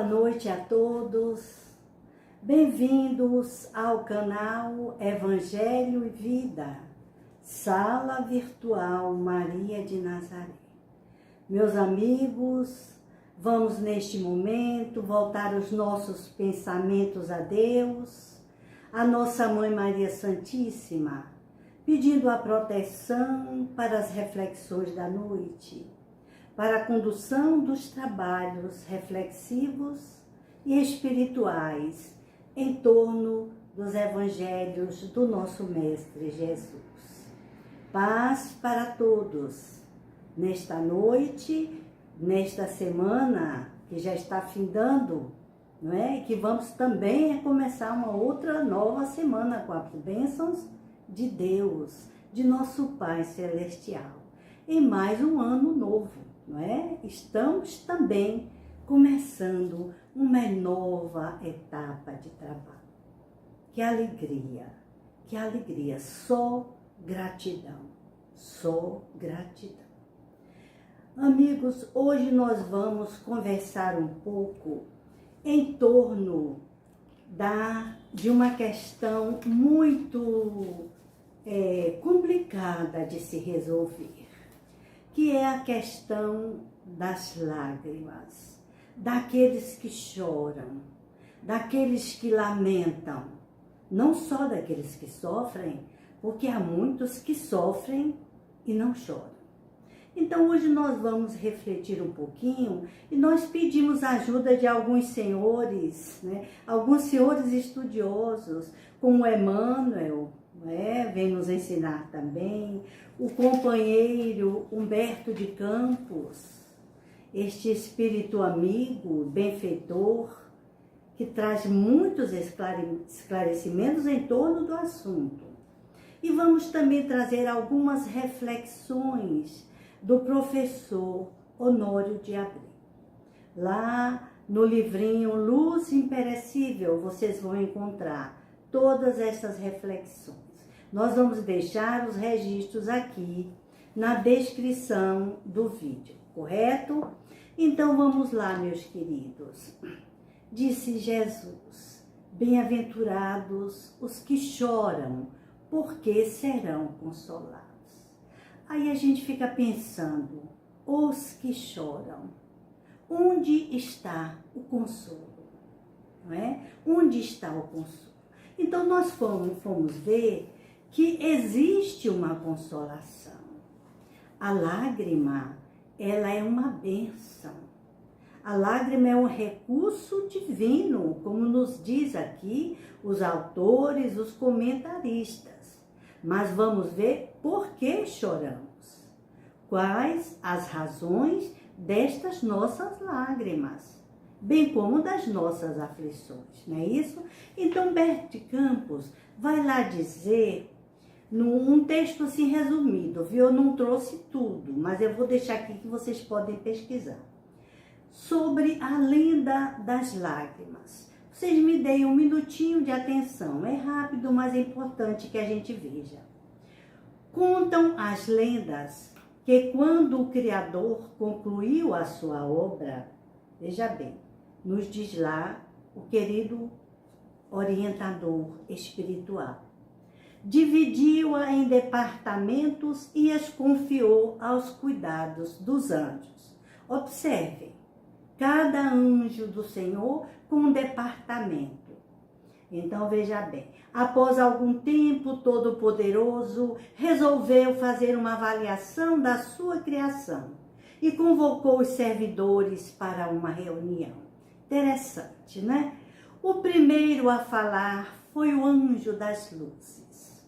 noite a todos, bem-vindos ao canal Evangelho e Vida, Sala Virtual Maria de Nazaré. Meus amigos, vamos neste momento voltar os nossos pensamentos a Deus, a nossa Mãe Maria Santíssima, pedindo a proteção para as reflexões da noite, para a condução dos trabalhos reflexivos e espirituais em torno dos evangelhos do nosso Mestre Jesus. Paz para todos, nesta noite, nesta semana que já está findando, não é? E que vamos também começar uma outra nova semana com as bênçãos de Deus, de nosso Pai Celestial, em mais um ano novo. Não é? Estamos também começando uma nova etapa de trabalho. Que alegria, só gratidão, só gratidão. Amigos, hoje nós vamos conversar um pouco em torno de uma questão muito complicada de se resolver, que é a questão das lágrimas, daqueles que choram, daqueles que lamentam, não só daqueles que sofrem, porque há muitos que sofrem e não choram. Então hoje nós vamos refletir um pouquinho e nós pedimos a ajuda de alguns senhores, né? Alguns senhores estudiosos, como Emmanuel, vem nos ensinar também, o companheiro Humberto de Campos, este espírito amigo, benfeitor, que traz muitos esclarecimentos em torno do assunto. E vamos também trazer algumas reflexões do professor Honório de Abreu. Lá no livrinho Luz Imperecível, vocês vão encontrar todas essas reflexões. Nós vamos deixar os registros aqui na descrição do vídeo, correto? Então vamos lá, meus queridos. Disse Jesus: bem-aventurados os que choram, porque serão consolados. Aí a gente fica pensando, os que choram, onde está o consolo? Não é? Onde está o consolo? Então nós fomos ver que existe uma consolação. A lágrima, ela é uma bênção. A lágrima é um recurso divino, como nos diz aqui os autores, os comentaristas. Mas vamos ver por que choramos. Quais as razões destas nossas lágrimas, bem como das nossas aflições, não é isso? Então, Humberto de Campos vai lá dizer, num texto assim resumido, viu? Eu não trouxe tudo, mas eu vou deixar aqui que vocês podem pesquisar, sobre a lenda das lágrimas. Vocês me deem um minutinho de atenção, é rápido, mas é importante que a gente veja. Contam as lendas que quando o Criador concluiu a sua obra, veja bem, nos diz lá o querido orientador espiritual, dividiu-a em departamentos e as confiou aos cuidados dos anjos. Observem, cada anjo do Senhor com um departamento. Então veja bem, após algum tempo, Todo-Poderoso resolveu fazer uma avaliação da sua criação e convocou os servidores para uma reunião. Interessante, né? O primeiro a falar foi o anjo das luzes.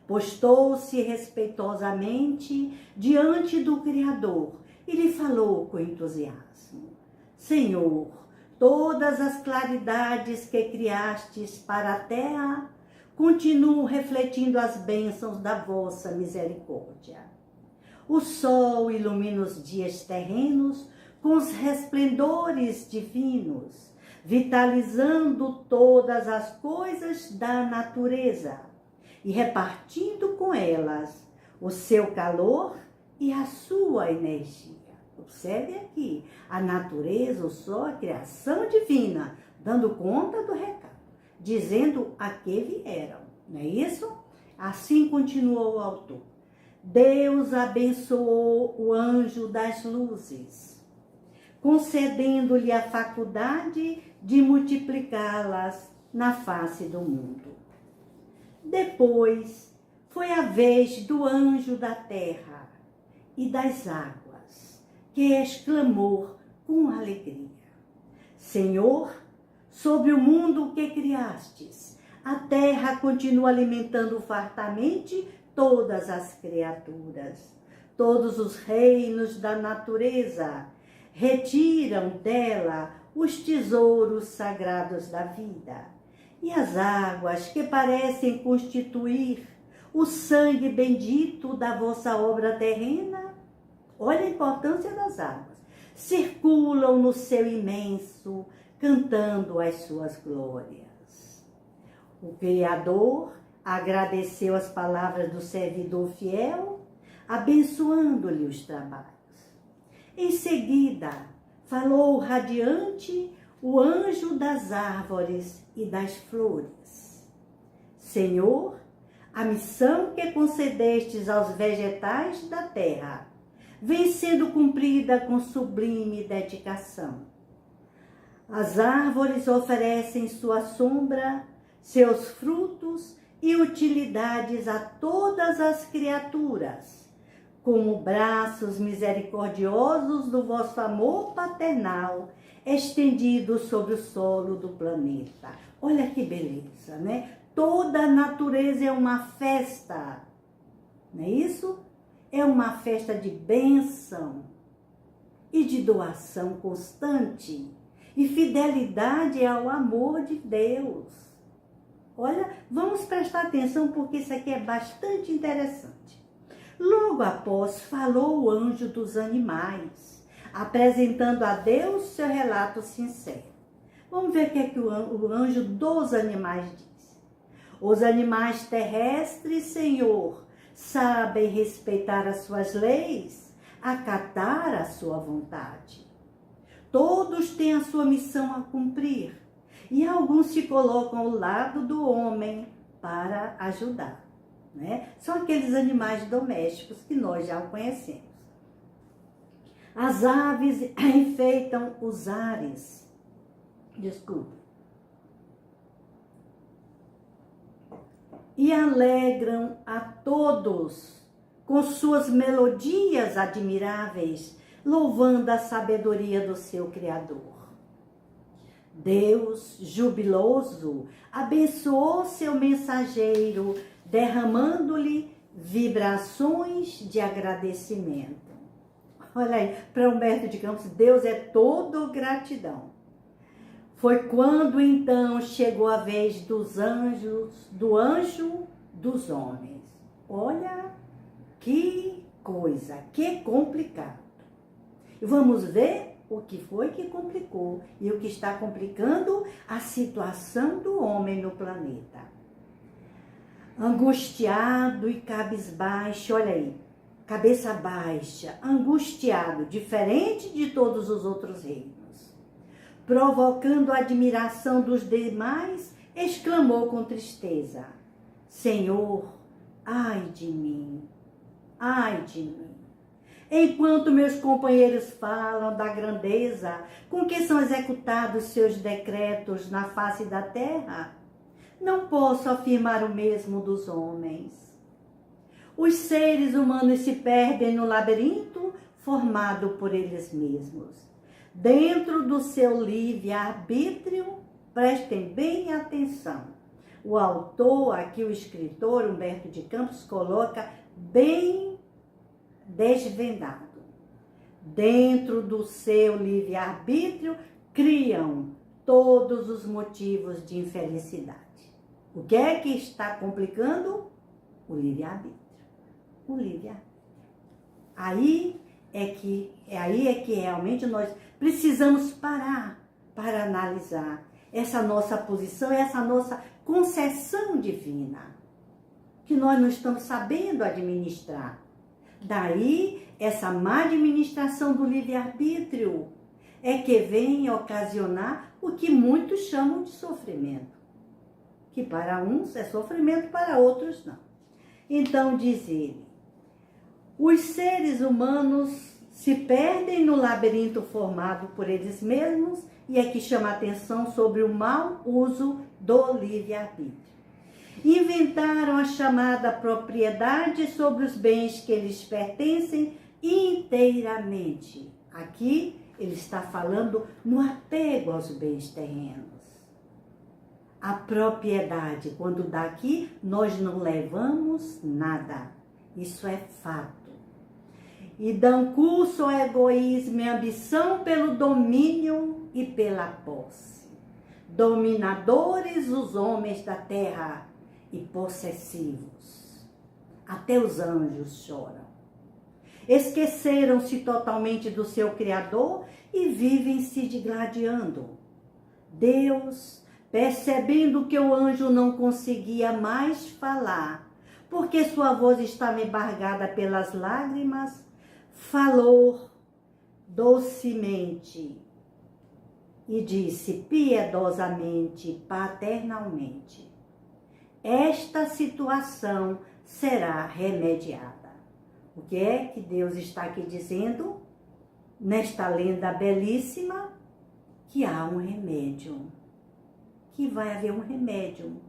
Postou-se respeitosamente diante do Criador e lhe falou com entusiasmo: Senhor, todas as claridades que criastes para a terra continuam refletindo as bênçãos da vossa misericórdia. O sol ilumina os dias terrenos com os resplendores divinos, vitalizando todas as coisas da natureza e repartindo com elas o seu calor e a sua energia. Observe aqui, a natureza, o sol, a criação divina, dando conta do recado, dizendo a que vieram, não é isso? Assim continuou o autor. Deus abençoou o anjo das luzes, concedendo-lhe a faculdade de multiplicá-las na face do mundo. Depois foi a vez do anjo da terra e das águas, que exclamou com alegria: Senhor, sobre o mundo que criastes, a terra continua alimentando fartamente todas as criaturas. Todos os reinos da natureza retiram dela os tesouros sagrados da vida. E as águas que parecem constituir o sangue bendito da vossa obra terrena, olha a importância das águas, circulam no céu imenso, cantando as suas glórias. O Criador agradeceu as palavras do servidor fiel, abençoando-lhe os trabalhos. Em seguida, falou radiante o anjo das árvores e das flores. Senhor, a missão que concedestes aos vegetais da terra vem sendo cumprida com sublime dedicação. As árvores oferecem sua sombra, seus frutos e utilidades a todas as criaturas, como braços misericordiosos do vosso amor paternal estendidos sobre o solo do planeta. Olha que beleza, né? Toda a natureza é uma festa, não é isso? É uma festa de bênção e de doação constante e fidelidade ao amor de Deus. Olha, vamos prestar atenção porque isso aqui é bastante interessante. Logo após, falou o anjo dos animais, apresentando a Deus seu relato sincero. Vamos ver o que é que o anjo dos animais diz. Os animais terrestres, Senhor, sabem respeitar as suas leis, acatar a sua vontade. Todos têm a sua missão a cumprir, e alguns se colocam ao lado do homem para ajudar, né? São aqueles animais domésticos que nós já conhecemos. As aves enfeitam os ares. Desculpa. E alegram a todos com suas melodias admiráveis, louvando a sabedoria do seu Criador. Deus, jubiloso, abençoou seu mensageiro, derramando-lhe vibrações de agradecimento. Olha aí, para Humberto de Campos, Deus é todo gratidão. Foi quando então chegou a vez dos anjos, do anjo dos homens. Olha que coisa, que complicado. E vamos ver o que foi que complicou e o que está complicando a situação do homem no planeta. Angustiado e cabisbaixo, olha aí, cabeça baixa, angustiado, diferente de todos os outros reinos. Provocando a admiração dos demais, exclamou com tristeza: Senhor, ai de mim, ai de mim. Enquanto meus companheiros falam da grandeza com que são executados seus decretos na face da terra, não posso afirmar o mesmo dos homens. Os seres humanos se perdem no labirinto formado por eles mesmos. Dentro do seu livre-arbítrio, prestem bem atenção. O autor, aqui o escritor Humberto de Campos, coloca bem desvendado. Dentro do seu livre-arbítrio, criam todos os motivos de infelicidade. O que é que está complicando? O livre-arbítrio. O livre-arbítrio. Aí é que realmente nós precisamos parar para analisar essa nossa posição, essa nossa concessão divina, que nós não estamos sabendo administrar. Daí, essa má administração do livre-arbítrio é que vem ocasionar o que muitos chamam de sofrimento. Que para uns é sofrimento, para outros não. Então, diz ele, os seres humanos se perdem no labirinto formado por eles mesmos e aqui chama a atenção sobre o mau uso do livre-arbítrio. Inventaram a chamada propriedade sobre os bens que lhes pertencem inteiramente. Aqui ele está falando no apego aos bens terrenos. A propriedade, quando daqui nós não levamos nada. Isso é fato. E dão curso ao egoísmo e ambição pelo domínio e pela posse. Dominadores os homens da terra e possessivos. Até os anjos choram. Esqueceram-se totalmente do seu Criador e vivem se digladiando. Deus, percebendo que o anjo não conseguia mais falar, porque sua voz estava embargada pelas lágrimas, falou docemente e disse piedosamente, paternalmente, esta situação será remediada. O que é que Deus está aqui dizendo? Nesta lenda belíssima, que há um remédio, que vai haver um remédio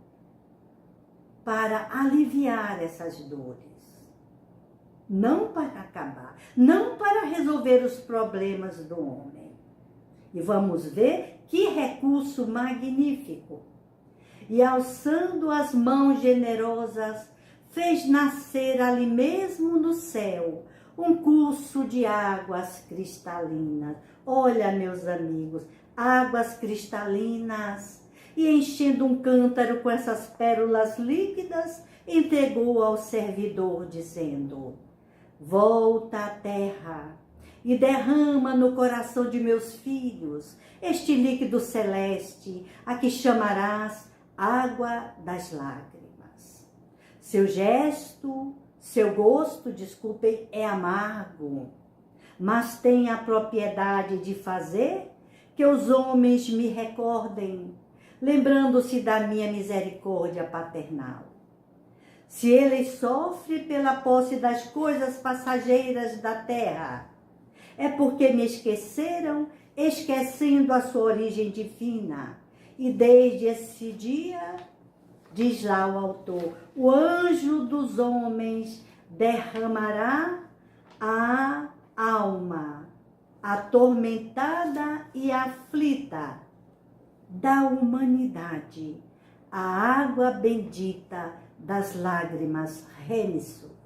para aliviar essas dores. Não para acabar, não para resolver os problemas do homem. E vamos ver que recurso magnífico. E alçando as mãos generosas, fez nascer ali mesmo no céu um curso de águas cristalinas. Olha, meus amigos, águas cristalinas. E enchendo um cântaro com essas pérolas líquidas, entregou ao servidor, dizendo, volta à terra e derrama no coração de meus filhos este líquido celeste, a que chamarás água das lágrimas. Seu gesto, seu gosto, desculpem, é amargo, mas tem a propriedade de fazer que os homens me recordem, lembrando-se da minha misericórdia paternal. Se ele sofre pela posse das coisas passageiras da terra, é porque me esqueceram, esquecendo a sua origem divina. E desde esse dia, diz lá o autor, o anjo dos homens derramará a alma atormentada e aflita da humanidade, a água bendita das lágrimas remissuras,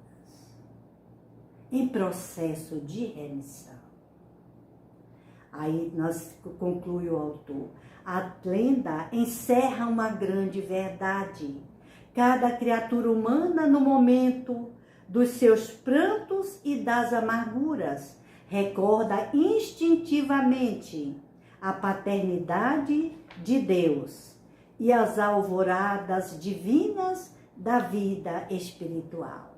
em processo de remissão. Aí conclui o autor, a lenda encerra uma grande verdade. Cada criatura humana, no momento dos seus prantos e das amarguras, recorda instintivamente a paternidade de Deus e as alvoradas divinas da vida espiritual.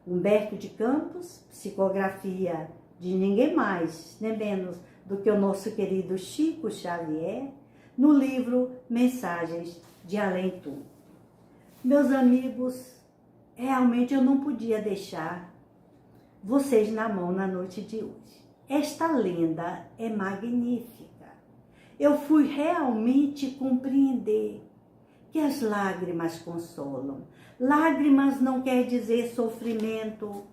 Humberto de Campos, psicografia de ninguém mais, nem menos do que o nosso querido Chico Xavier, no livro Mensagens de Além Tudo. Meus amigos, realmente eu não podia deixar vocês na mão na noite de hoje. Esta lenda é magnífica. Eu fui realmente compreender que as lágrimas consolam. Lágrimas não quer dizer sofrimento.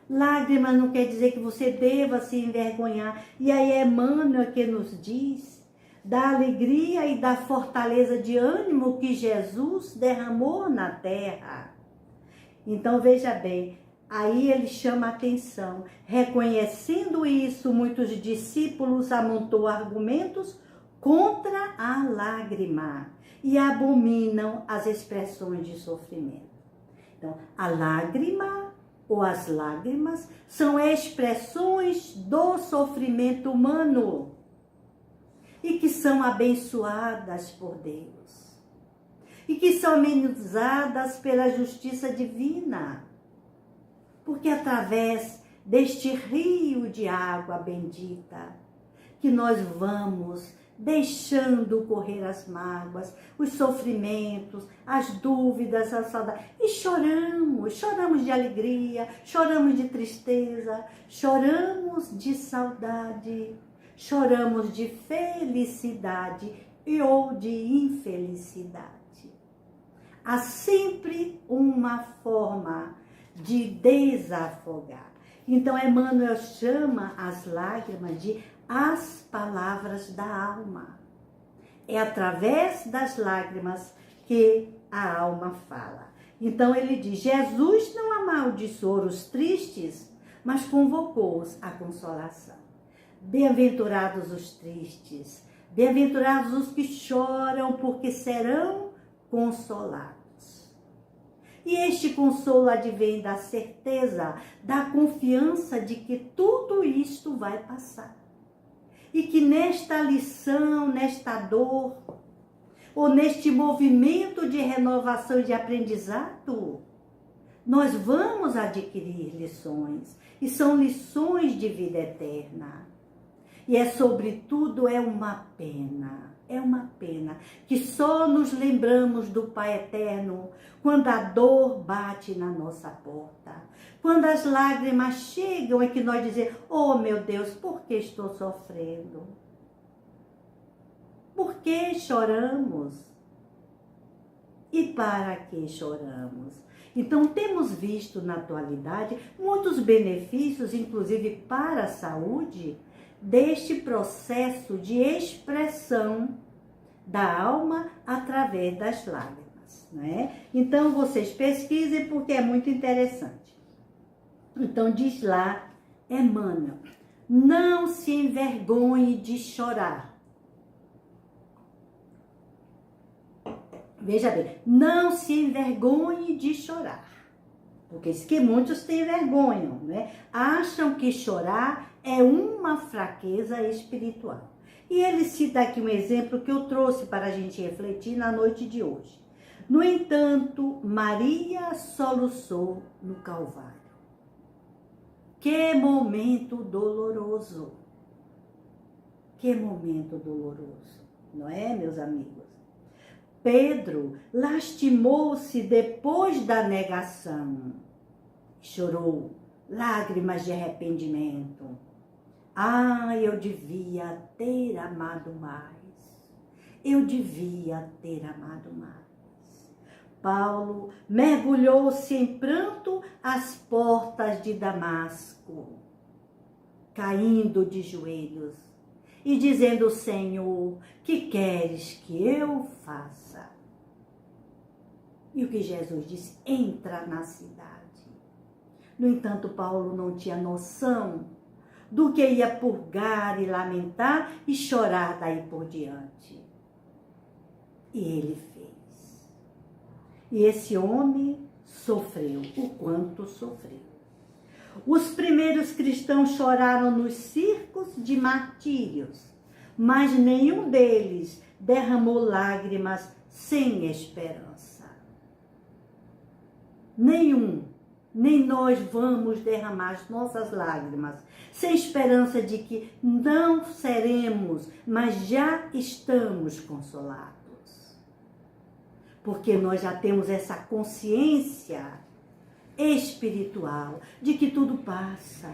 Lágrimas não quer dizer que você deva se envergonhar. E aí Emmanuel que nos diz da alegria e da fortaleza de ânimo que Jesus derramou na terra. Então veja bem, aí ele chama a atenção. Reconhecendo isso, muitos discípulos amontou argumentos contra a lágrima e abominam as expressões de sofrimento. Então, a lágrima ou as lágrimas são expressões do sofrimento humano e que são abençoadas por Deus e que são amenizadas pela justiça divina. porque através deste rio de água bendita, que nós vamos deixando correr as mágoas, os sofrimentos, as dúvidas, a saudade. E choramos de alegria, choramos de tristeza, choramos de saudade, choramos de felicidade ou de infelicidade. Há sempre uma forma de desafogar. Então, Emmanuel chama as lágrimas de as palavras da alma. É através das lágrimas que a alma fala. Então ele diz, Jesus não amaldiçoou os tristes, mas convocou-os à consolação. Bem-aventurados os tristes, bem-aventurados os que choram, porque serão consolados. E este consolo advém da certeza, da confiança de que tudo isto vai passar. E que nesta lição, nesta dor, ou neste movimento de renovação e de aprendizado, nós vamos adquirir lições. E são lições de vida eterna. E sobretudo, é uma pena que só nos lembramos do Pai Eterno quando a dor bate na nossa porta. Quando as lágrimas chegam é que nós dizemos, oh meu Deus, por que estou sofrendo? Por que choramos? E para que choramos? Então temos visto na atualidade muitos benefícios, inclusive para a saúde, deste processo de expressão da alma através das lágrimas, né? Então vocês pesquisem porque é muito interessante. Então diz lá, Emmanuel, não se envergonhe de chorar. Veja bem, não se envergonhe de chorar. Porque isso que muitos têm vergonha, né? Acham que chorar é uma fraqueza espiritual. E ele cita aqui um exemplo que eu trouxe para a gente refletir na noite de hoje. No entanto, Maria soluçou no Calvário. Que momento doloroso! Que momento doloroso, não é, meus amigos? Pedro lastimou-se depois da negação. Chorou, lágrimas de arrependimento. Ah, eu devia ter amado mais. Eu devia ter amado mais. Paulo mergulhou-se em pranto às portas de Damasco, caindo de joelhos e dizendo, Senhor, que queres que eu faça? E o que Jesus disse? Entra na cidade. No entanto, Paulo não tinha noção do que ia purgar e lamentar e chorar daí por diante. E ele fez. E esse homem sofreu, o quanto sofreu. Os primeiros cristãos choraram nos circos de martírios, mas nenhum deles derramou lágrimas sem esperança. Nem nós vamos derramar as nossas lágrimas sem esperança de que não seremos, mas já estamos consolados. Porque nós já temos essa consciência espiritual de que tudo passa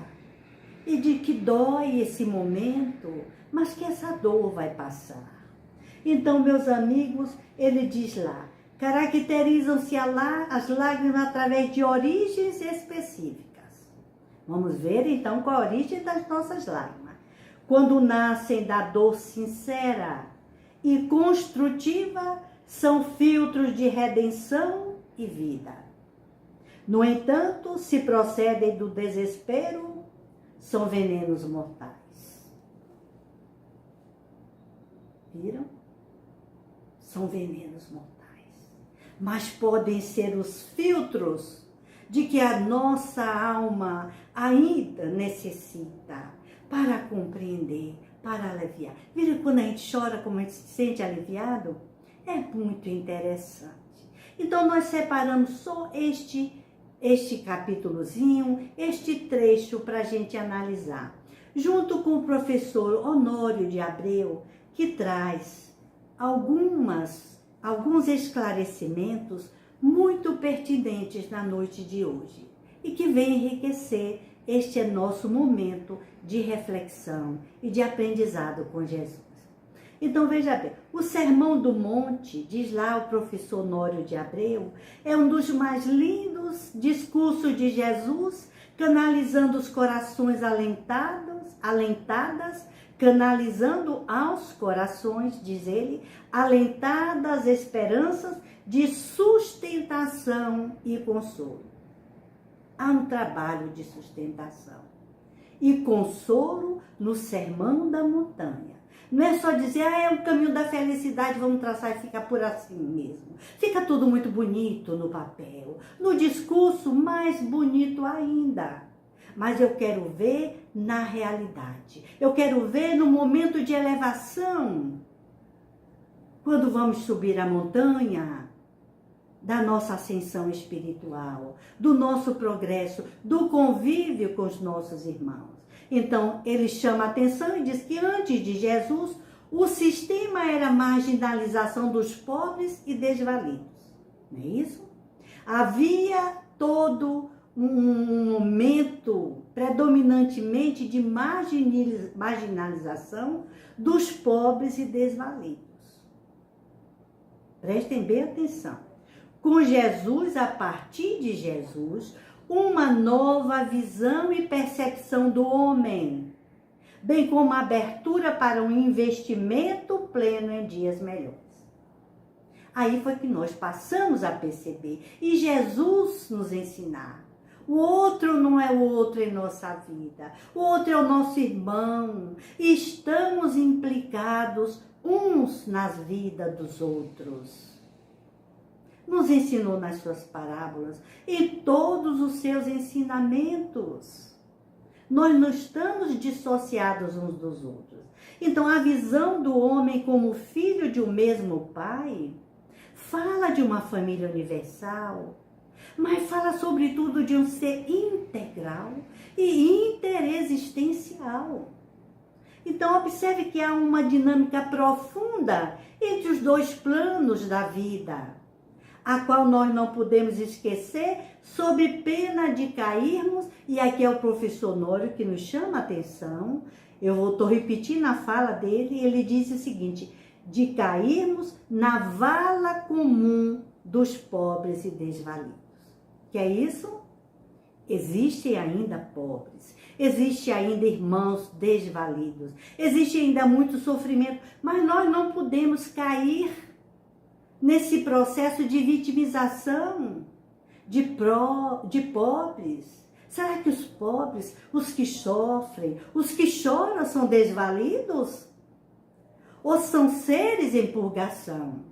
e de que dói esse momento, mas que essa dor vai passar. Então, meus amigos, ele diz lá, caracterizam-se as lágrimas através de origens específicas. Vamos ver então qual a origem das nossas lágrimas. Quando nascem da dor sincera e construtiva, são filtros de redenção e vida. No entanto, se procedem do desespero, são venenos mortais. Viram? São venenos mortais. Mas podem ser os filtros de que a nossa alma ainda necessita para compreender, para aliviar. Viram quando a gente chora, como a gente se sente aliviado? É muito interessante. Então, nós separamos só este capítulozinho, este trecho para a gente analisar, junto com o professor Honório de Abreu, que traz alguns esclarecimentos muito pertinentes na noite de hoje e que vem enriquecer este nosso momento de reflexão e de aprendizado com Jesus. Então veja bem, o Sermão do Monte, diz lá o professor Honório de Abreu, é um dos mais lindos discursos de Jesus, canalizando os corações alentadas, canalizando aos corações, diz ele, alentadas esperanças de sustentação e consolo. Há um trabalho de sustentação e consolo no Sermão da Montanha. Não é só dizer, é o caminho da felicidade, vamos traçar e ficar por assim mesmo. Fica tudo muito bonito no papel, no discurso mais bonito ainda. Mas eu quero ver na realidade. Eu quero ver no momento de elevação. Quando vamos subir a montanha da nossa ascensão espiritual, do nosso progresso, do convívio com os nossos irmãos. Então, ele chama a atenção e diz que antes de Jesus, o sistema era a marginalização dos pobres e desvalidos. Não é isso? Havia todo um momento predominantemente de marginalização dos pobres e desvalidos. Prestem bem atenção. Com Jesus, a partir de Jesus, uma nova visão e percepção do homem, bem como a abertura para um investimento pleno em dias melhores. Aí foi que nós passamos a perceber, e Jesus nos ensinar. O outro não é o outro em nossa vida, o outro é o nosso irmão, e estamos implicados uns nas vidas dos outros. Nos ensinou nas suas parábolas e todos os seus ensinamentos. Nós não estamos dissociados uns dos outros. Então, a visão do homem como filho de um mesmo pai fala de uma família universal, mas fala sobretudo de um ser integral e interexistencial. Então, observe que há uma dinâmica profunda entre os dois planos da vida, a qual nós não podemos esquecer, sob pena de cairmos, e aqui é o professor Honório que nos chama a atenção, eu estou repetindo a fala dele, ele diz o seguinte, de cairmos na vala comum dos pobres e desvalidos. Que é isso? Existem ainda pobres, existe ainda irmãos desvalidos, existe ainda muito sofrimento, mas nós não podemos cair nesse processo de vitimização de pobres. Será que os pobres, os que sofrem, os que choram são desvalidos? Ou são seres em purgação?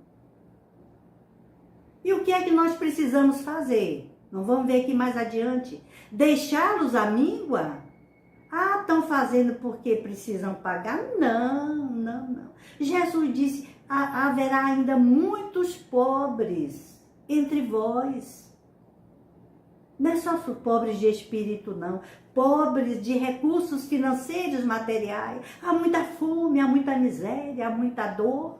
E o que é que nós precisamos fazer? Não vamos ver aqui mais adiante. Deixá-los à míngua? Ah, estão fazendo porque precisam pagar? Não. Jesus disse, haverá ainda muitos pobres entre vós. Não é só pobres de espírito, não. Pobres de recursos financeiros, materiais. Há muita fome, há muita miséria, há muita dor.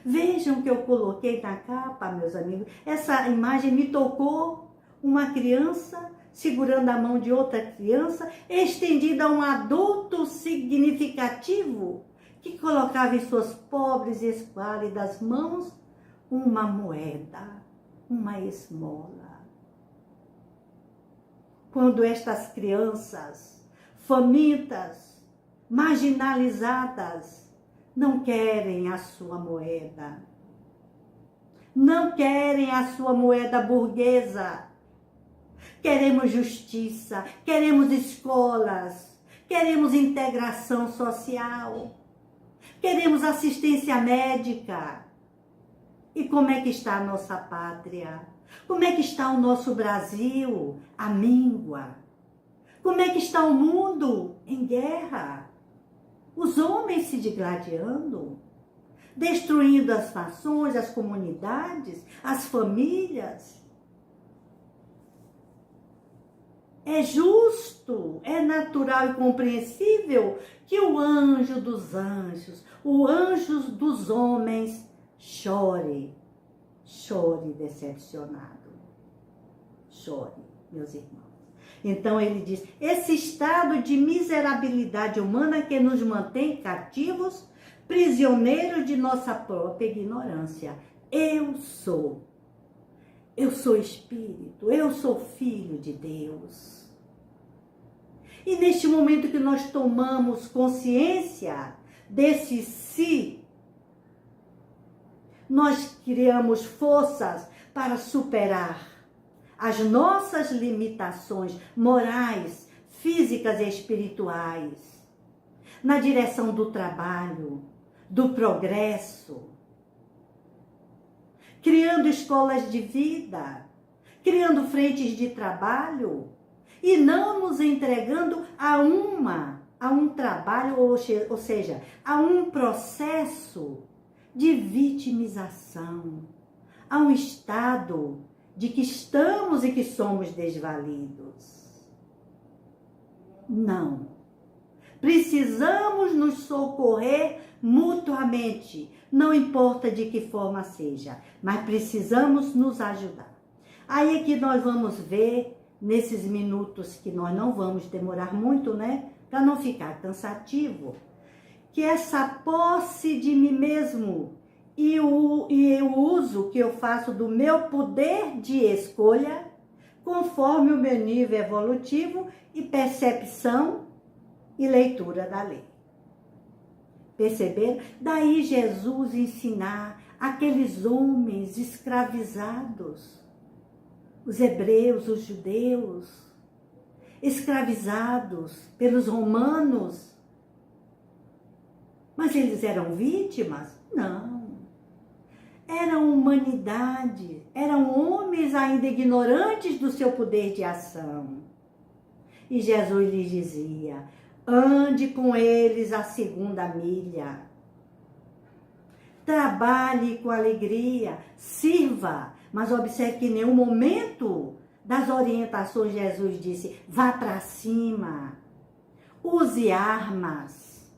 Vejam que eu coloquei na capa, meus amigos. Essa imagem me tocou. Uma criança segurando a mão de outra criança, estendida a um adulto significativo, que colocava em suas pobres e esquálidas mãos uma moeda, uma esmola. Quando estas crianças, famintas, marginalizadas, não querem a sua moeda, não querem a sua moeda burguesa, queremos justiça, queremos escolas, queremos integração social, queremos assistência médica. E como é que está a nossa pátria? Como é que está o nosso Brasil? A míngua. Como é que está o mundo? Em guerra. Os homens se digladiando, destruindo as nações, as comunidades, as famílias. É justo, é natural e compreensível que o anjo dos anjos, o anjo dos homens, chore decepcionado. Chore, meus irmãos. Então ele diz, esse estado de miserabilidade humana que nos mantém cativos, prisioneiros de nossa própria ignorância. Eu sou espírito, eu sou filho de Deus. E neste momento que nós tomamos consciência desse si, nós criamos forças para superar as nossas limitações morais, físicas e espirituais, na direção do trabalho, do progresso, criando escolas de vida, criando frentes de trabalho e não nos entregando a um trabalho, ou seja, a um processo de vitimização, a um estado de que estamos e que somos desvalidos. Não. Precisamos nos socorrer mutuamente, não importa de que forma seja, mas precisamos nos ajudar. Aí é que nós vamos ver, nesses minutos que nós não vamos demorar muito, né? Para não ficar cansativo, que essa posse de mim mesmo e o uso que eu faço do meu poder de escolha, conforme o meu nível evolutivo e percepção e leitura da lei. Perceberam? Daí Jesus ensinar aqueles homens escravizados, os hebreus, os judeus, escravizados pelos romanos. Mas eles eram vítimas? Não. Eram humanidade, eram homens ainda ignorantes do seu poder de ação. E Jesus lhes dizia, ande com eles a segunda milha. Trabalhe com alegria, sirva, mas observe que em nenhum momento das orientações Jesus disse, vá para cima, use armas.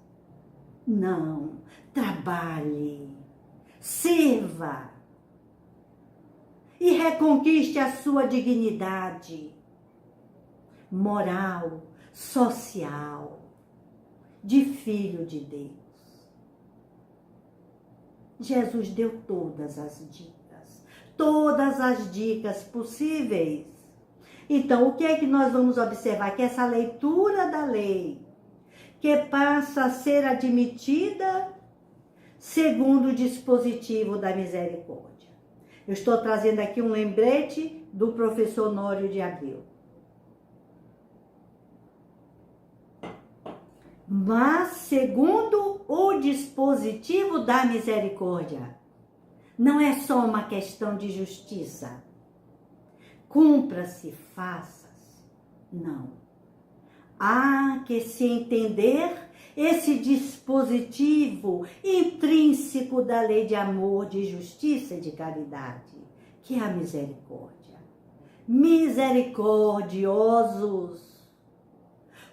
Não, trabalhe, sirva e reconquiste a sua dignidade moral, social, de filho de Deus. Jesus deu todas as dicas possíveis. Então, o que é que nós vamos observar? Que essa leitura da lei, que passa a ser admitida segundo o dispositivo da misericórdia. Eu estou trazendo aqui um lembrete do professor Honório de Abreu. Mas segundo o dispositivo da misericórdia, não é só uma questão de justiça. Cumpra-se, faça-se. Não. Há que se entender esse dispositivo intrínseco da lei de amor, de justiça e de caridade, que é a misericórdia. Misericordiosos.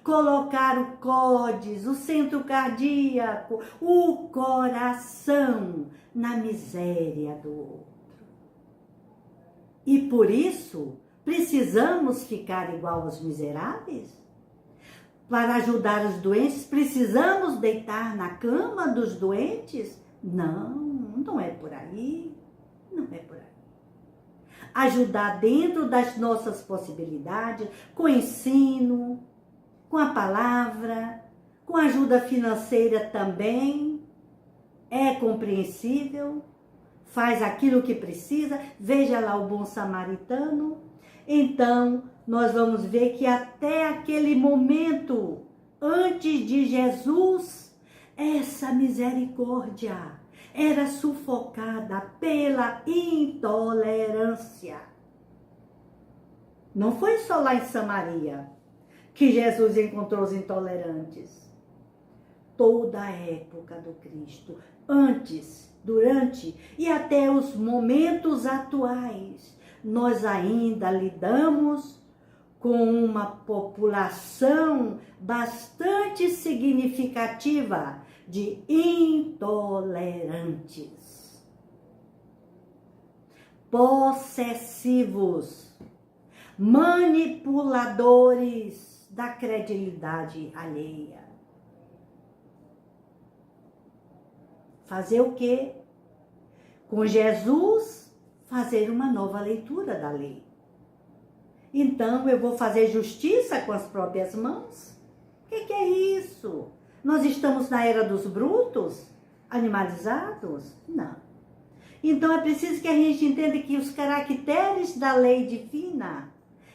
Colocar o códice, o centro cardíaco, o coração na miséria do outro. E por isso, precisamos ficar igual aos miseráveis? Para ajudar os doentes, precisamos deitar na cama dos doentes? Não, não é por aí. Não é por aí. Ajudar dentro das nossas possibilidades, com ensino, com a palavra, com ajuda financeira também, é compreensível, faz aquilo que precisa, veja lá o bom samaritano. Então, nós vamos ver que até aquele momento, antes de Jesus, essa misericórdia era sufocada pela intolerância. Não foi só lá em Samaria que Jesus encontrou os intolerantes. Toda a época do Cristo, antes, durante e até os momentos atuais, nós ainda lidamos com uma população bastante significativa de intolerantes, possessivos, manipuladores da credibilidade alheia. Fazer o quê? Com Jesus, fazer uma nova leitura da lei. Então, eu vou fazer justiça com as próprias mãos? O que é isso? Nós estamos na era dos brutos? Animalizados? Não. Então, é preciso que a gente entenda que os caracteres da lei divina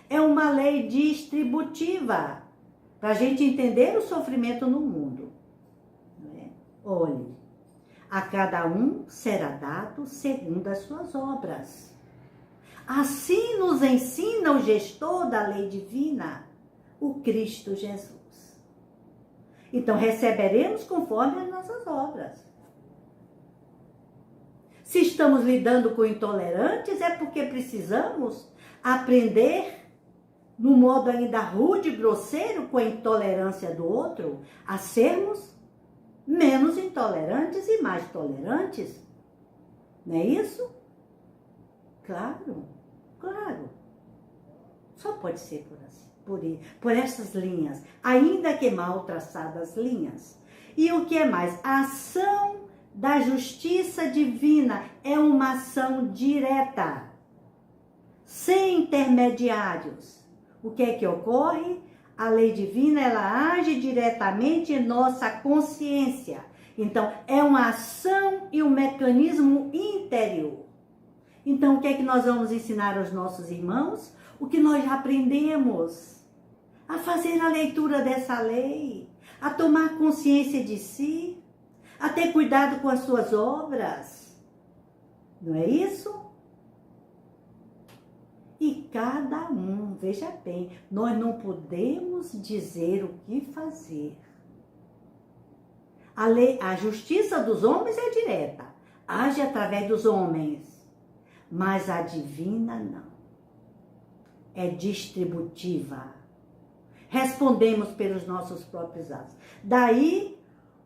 é uma lei distributiva, para a gente entender o sofrimento no mundo. Olhe, a cada um será dado segundo as suas obras. Assim nos ensina o gestor da lei divina, o Cristo Jesus. Então, receberemos conforme as nossas obras. Se estamos lidando com intolerantes, é porque precisamos aprender, no modo ainda rude e grosseiro, com a intolerância do outro, a sermos menos intolerantes e mais tolerantes. Não é isso? Claro, claro. Só pode ser por essas linhas, ainda que mal traçadas linhas. E o que é mais? A ação da justiça divina é uma ação direta, sem intermediários. O que é que ocorre? A lei divina, ela age diretamente em nossa consciência. Então, é uma ação e um mecanismo interior. Então, o que é que nós vamos ensinar aos nossos irmãos? O que nós já aprendemos. A fazer a leitura dessa lei, a tomar consciência de si, a ter cuidado com as suas obras. Não é isso? E cada um, veja bem, nós não podemos dizer o que fazer. A justiça dos homens é direta, age através dos homens, mas a divina não. É distributiva. Respondemos pelos nossos próprios atos. Daí,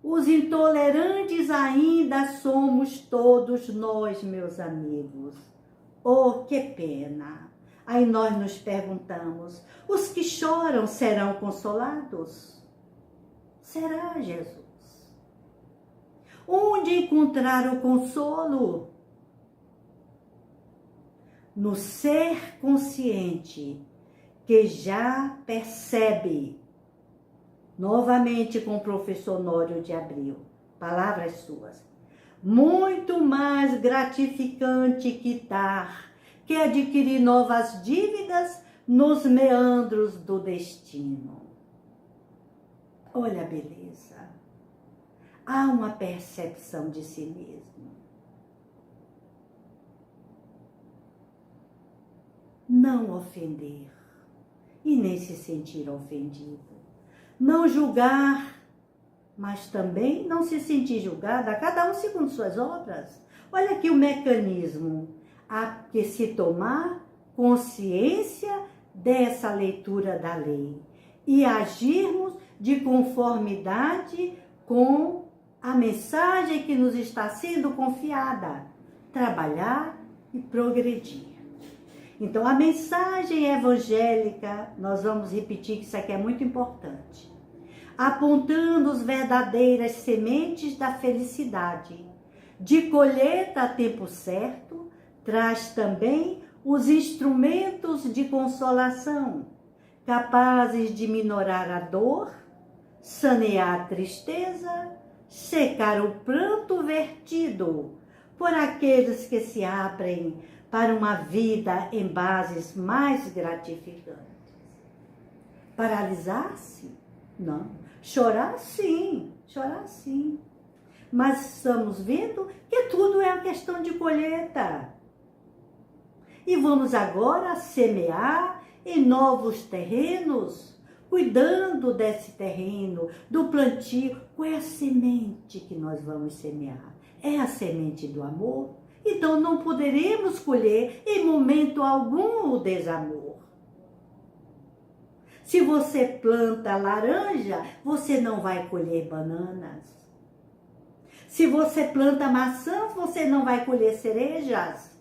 os intolerantes ainda somos todos nós, meus amigos. Oh, que pena! Aí nós nos perguntamos, os que choram serão consolados? Será, Jesus? Onde encontrar o consolo? No ser consciente, que já percebe, novamente com o professor Nório de Abreu, palavras suas, muito mais gratificante quitar que adquirir novas dívidas nos meandros do destino. Olha a beleza. Há uma percepção de si mesmo. Não ofender e nem se sentir ofendido. Não julgar, mas também não se sentir julgada, cada um segundo suas obras. Olha aqui o mecanismo. Há que se tomar consciência dessa leitura da lei e agirmos de conformidade com a mensagem que nos está sendo confiada, trabalhar e progredir. Então, a mensagem evangélica, nós vamos repetir que isso aqui é muito importante, apontando as verdadeiras sementes da felicidade, de colheita a tempo certo, traz também os instrumentos de consolação, capazes de minorar a dor, sanear a tristeza, secar o pranto vertido por aqueles que se abrem para uma vida em bases mais gratificantes. Paralisar-se? Não. Chorar, sim. Chorar, sim. Mas estamos vendo que tudo é uma questão de colheita. E vamos agora semear em novos terrenos, cuidando desse terreno, do plantio. Qual é a semente que nós vamos semear? É a semente do amor? Então não poderemos colher em momento algum o desamor. Se você planta laranja, você não vai colher bananas. Se você planta maçãs, você não vai colher cerejas.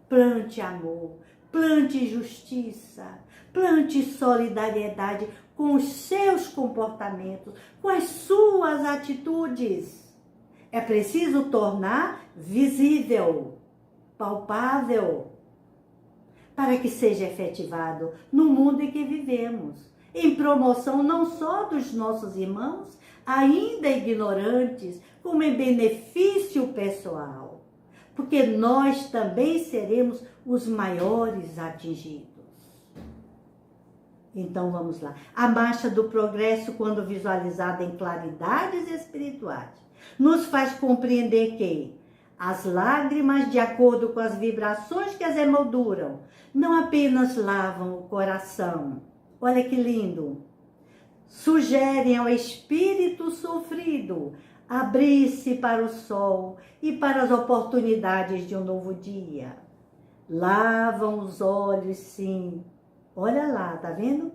Plante amor, plante justiça, plante solidariedade com os seus comportamentos, com as suas atitudes. É preciso tornar visível, palpável, para que seja efetivado no mundo em que vivemos, em promoção não só dos nossos irmãos, ainda ignorantes, como em benefício pessoal, porque nós também seremos os maiores atingidos. Então vamos lá. A marcha do progresso, quando visualizada em claridades espirituais, nos faz compreender que as lágrimas, de acordo com as vibrações que as emolduram, não apenas lavam o coração, olha que lindo, sugerem ao espírito sofrido abrir-se para o sol e para as oportunidades de um novo dia. Lavam os olhos, sim. Olha lá, tá vendo?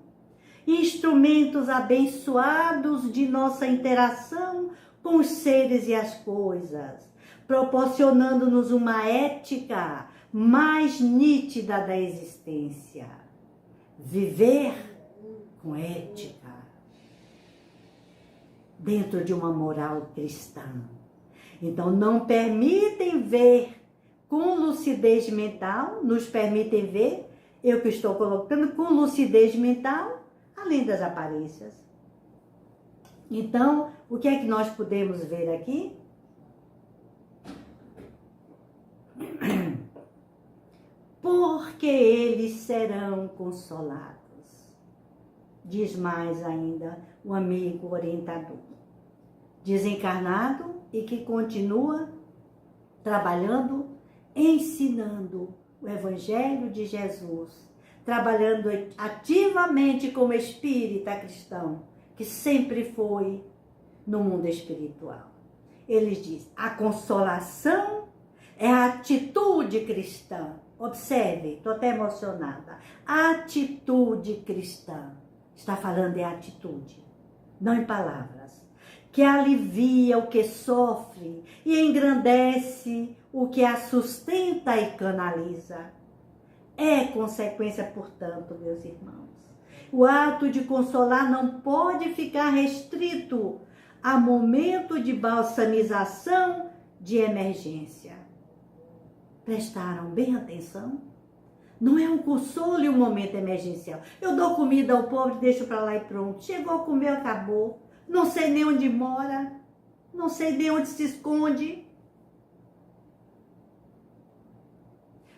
Instrumentos abençoados de nossa interação com os seres e as coisas, proporcionando-nos uma ética mais nítida da existência. Viver com ética, dentro de uma moral cristã. Então, não permitem ver com lucidez mental, nos permitem ver, eu que estou colocando, com lucidez mental, além das aparências. Então, o que é que nós podemos ver aqui? Porque eles serão consolados. Diz mais ainda o amigo orientador. Desencarnado e que continua trabalhando, ensinando o Evangelho de Jesus, trabalhando ativamente como espírita cristão, que sempre foi no mundo espiritual. Ele diz, a consolação é a atitude cristã. Observe, estou até emocionada. A atitude cristã. Está falando em atitude, não em palavras. Que alivia o que sofre e engrandece o que a sustenta e canaliza. É consequência, portanto, meus irmãos. O ato de consolar não pode ficar restrito a momento de balsamização de emergência. Prestaram bem atenção? Não é um consolo e um momento emergencial. Eu dou comida ao pobre, deixo para lá e pronto. Chegou, comeu, acabou. Não sei nem onde mora. Não sei nem onde se esconde.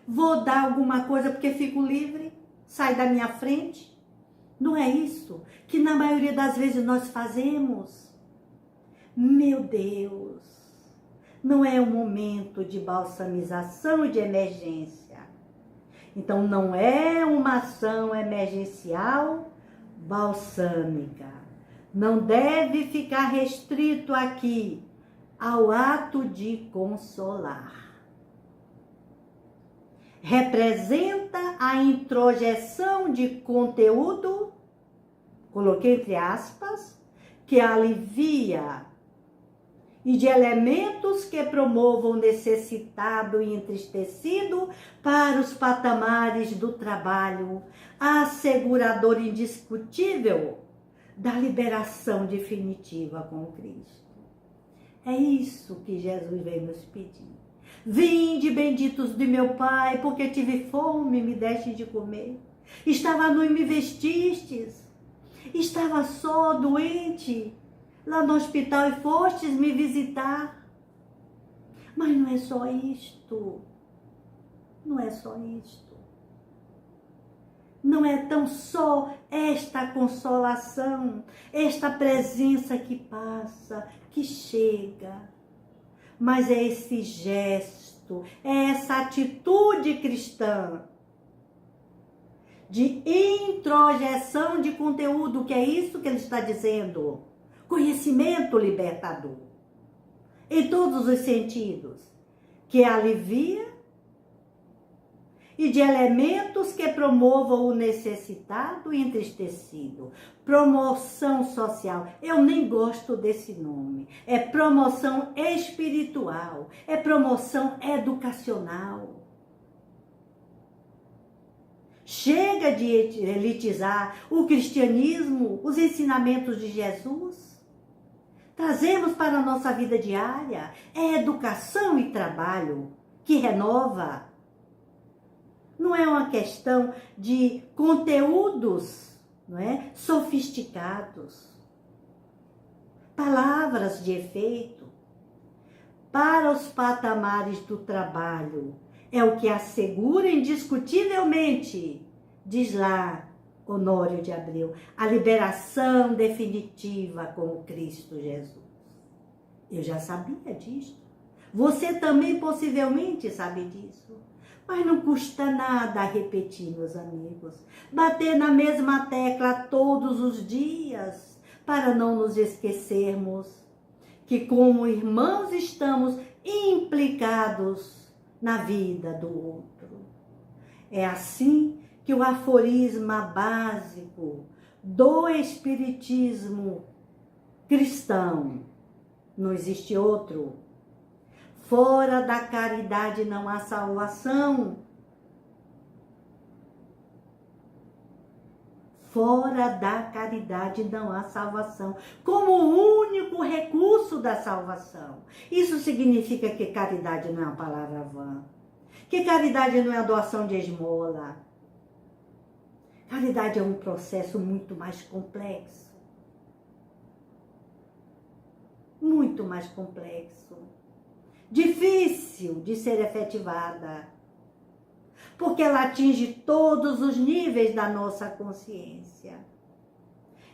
Vou dar alguma coisa porque fico livre. Sai da minha frente. Não é isso que na maioria das vezes nós fazemos. Meu Deus. Não é um momento de balsamização e de emergência. Então, não é uma ação emergencial balsâmica. Não deve ficar restrito aqui ao ato de consolar. Representa a introjeção de conteúdo, coloquei entre aspas, que alivia e de elementos que promovam necessitado e entristecido para os patamares do trabalho, assegurador indiscutível da liberação definitiva com Cristo. É isso que Jesus veio nos pedir. Vinde, benditos de meu Pai, porque tive fome e me deste de comer. Estava nu e me vestistes. Estava só, doente, lá no hospital e fostes me visitar. Mas não é só isto. Não é só isto. Não é tão só esta consolação, esta presença que passa, que chega. Mas é esse gesto, é essa atitude cristã de introjeção de conteúdo, que é isso que ele está dizendo. Conhecimento libertador, em todos os sentidos, que alivia e de elementos que promovam o necessitado e entristecido. Promoção social. Eu nem gosto desse nome. É promoção espiritual, é promoção educacional. Chega de elitizar o cristianismo, os ensinamentos de Jesus. Trazemos para a nossa vida diária educação e trabalho que renova. Não é uma questão de conteúdos, não é? Sofisticados. Palavras de efeito. Para os patamares do trabalho. É o que assegura indiscutivelmente, diz lá Honório de Abreu, a liberação definitiva com Cristo Jesus. Eu já sabia disso. Você também possivelmente sabe disso. Mas não custa nada repetir, meus amigos. Bater na mesma tecla todos os dias, para não nos esquecermos que como irmãos estamos implicados na vida do outro. É assim que o aforisma básico do espiritismo cristão, não existe outro, fora da caridade não há salvação. Fora da caridade não há salvação, como o único recurso da salvação. Isso significa que caridade não é uma palavra vã, que caridade não é a doação de esmola. Caridade é um processo muito mais complexo. Muito mais complexo. Difícil de ser efetivada. Porque ela atinge todos os níveis da nossa consciência.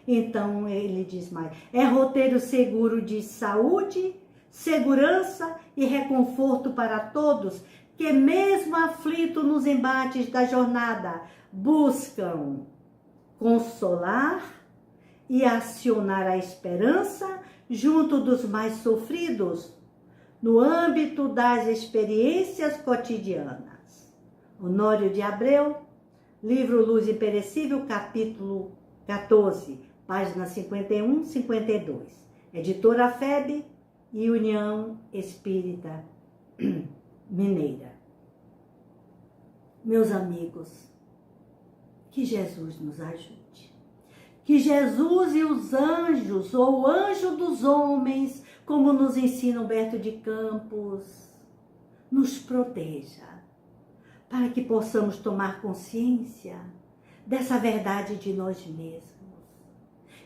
Então, ele diz mais, é roteiro seguro de saúde, segurança e reconforto para todos, que mesmo aflito nos embates da jornada, buscam consolar e acionar a esperança junto dos mais sofridos, no âmbito das experiências cotidianas. Honório de Abreu, livro Luz Imperecível, capítulo 14, páginas 51 e 52. Editora FEB e União Espírita Mineira. Meus amigos, que Jesus nos ajude. Que Jesus e os anjos, ou o anjo dos homens, como nos ensina Humberto de Campos, nos proteja, para que possamos tomar consciência dessa verdade de nós mesmos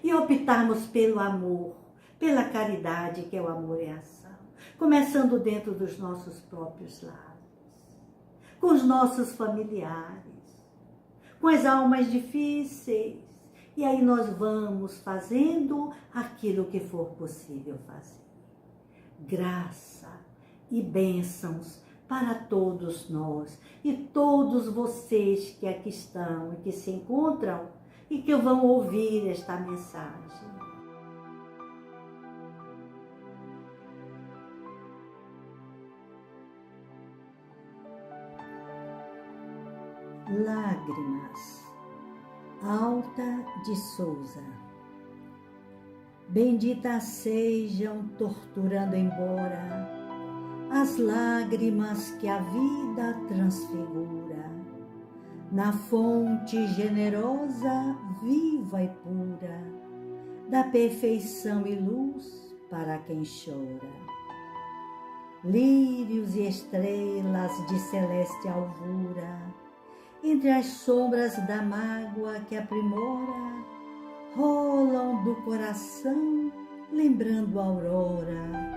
e optarmos pelo amor, pela caridade, que é o amor e a ação, começando dentro dos nossos próprios lares, com os nossos familiares, com as almas difíceis, e aí nós vamos fazendo aquilo que for possível fazer. Graça e bênçãos para todos nós e todos vocês que aqui estão e que se encontram e que vão ouvir esta mensagem. Lágrimas. Alta de Souza. Benditas sejam, torturando embora, as lágrimas que a vida transfigura, na fonte generosa, viva e pura, da perfeição e luz para quem chora. Lírios e estrelas de celeste alvura, entre as sombras da mágoa que aprimora, rolam do coração, lembrando a aurora,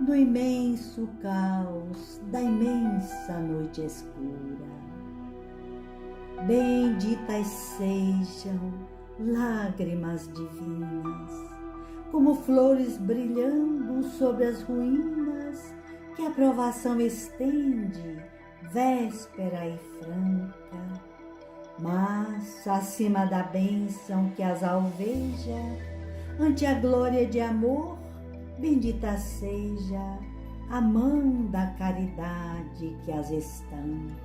do imenso caos da imensa noite escura. Benditas sejam lágrimas divinas, como flores brilhando sobre as ruínas que a provação estende, véspera e franca, mas acima da bênção que as alveja, ante a glória de amor, bendita seja a mão da caridade que as estanca.